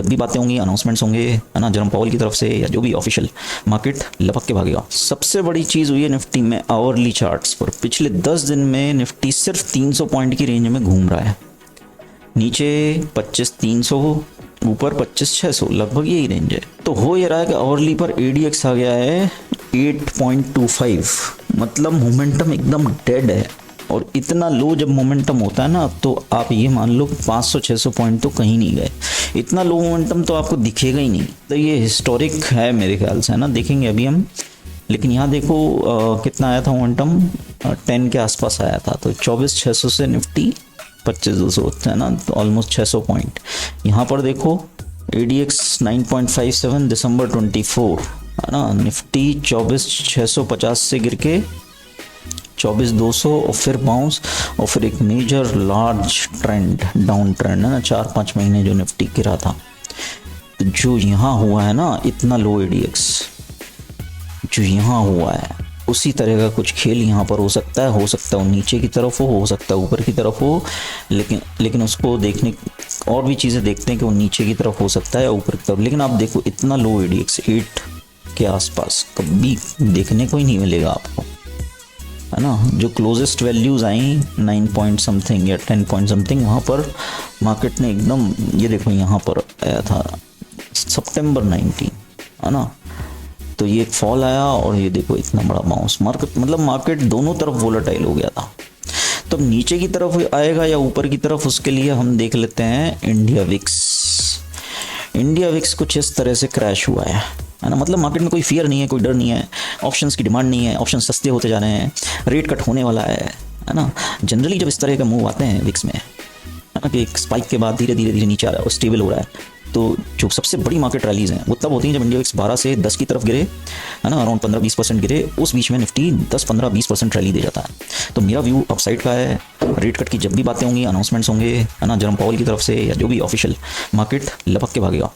जब भी बातें होंगी, अनाउंसमेंट्स होंगे, है ना, जरम पावल की तरफ से या जो भी ऑफिशियल, मार्केट लपक के भागेगा। सबसे बड़ी चीज़ हुई है निफ्टी में आवरली चार्ट्स पर। पिछले 10 दिन में निफ्टी सिर्फ 300 पॉइंट की रेंज में घूम रहा है। नीचे 25,300, ऊपर 25,600, लगभग यही रेंज है। तो हो ये रहा है कि आवरली पर एडीएक्स आ गया है 8.25, मतलब मोमेंटम एकदम डेड है। और इतना लो जब मोमेंटम होता है ना, तो आप ये मान लो 500-600 पॉइंट तो कहीं नहीं गए। इतना लो मोमेंटम तो आपको दिखेगा ही नहीं। तो ये हिस्टोरिक है मेरे ख्याल से, है ना, देखेंगे अभी हम। लेकिन यहाँ देखो कितना आया था मोमेंटम, 10 के आसपास आया था। तो 24,600 से निफ्टी 25,200, है ना, तो ऑलमोस्ट 600 पॉइंट। यहाँ पर देखो ADX 9.57 दिसंबर 24, है ना, निफ्टी 24,650 से गिर के 24,200 और फिर बाउंस, और फिर एक major large trend, down trend, है ना, 4-5 महीने जो निफ्टी गिरा था। तो जो यहाँ हुआ है ना, इतना लो ADX जो यहाँ हुआ है, उसी तरह का कुछ खेल यहाँ पर हो सकता है वो नीचे की तरफ हो सकता है ऊपर की तरफ हो। लेकिन उसको देखने और भी चीज़ें देखते हैं कि वो नीचे की तरफ हो सकता है या ऊपर की तरफ। लेकिन आप देखो इतना लो ADX 8 के आसपास कभी देखने को ही नहीं मिलेगा आपको, है ना। जो क्लोजेस्ट वैल्यूज़ आई 9 पॉइंट समथिंग या 10 पॉइंट समथिंग, वहाँ पर मार्केट ने एकदम, ये देखो यहाँ पर आया था सितंबर 19, है ना, तो ये एक फॉल आया और ये देखो इतना बड़ा बाउंस। मार्केट दोनों तरफ वोलेटाइल हो गया था। तो अब नीचे की तरफ आएगा या ऊपर की तरफ, उसके लिए हम देख लेते हैं इंडिया विक्स। इंडिया विक्स कुछ इस तरह से क्रैश हुआ है ना। मतलब मार्केट में कोई फियर नहीं है, कोई डर नहीं है, ऑप्शंस की डिमांड नहीं है, ऑप्शन सस्ते होते जा रहे हैं, रेट कट होने वाला है ना। जनरली जब इस तरह का मूव आते हैं विक्स में, है ना, कि एक स्पाइक के बाद धीरे धीरे नीचे आ रहा है और स्टेबल हो रहा है, तो जो सबसे बड़ी मार्केट रैलीज हैं वो तब होती हैं जब इंडिया विक्स 12 से 10 की तरफ गिरे, है ना, अराउंड 15-20% गिरे। उस बीच में निफ्टी 10-15-20% रैली दे जाता है। तो मेरा व्यू अपसाइड का है। रेट कट की जब भी बातें होंगी, अनाउंसमेंट्स होंगे, है ना, जरम पावल की तरफ से या जो भी ऑफिशियल, मार्केट लपक के भागेगा।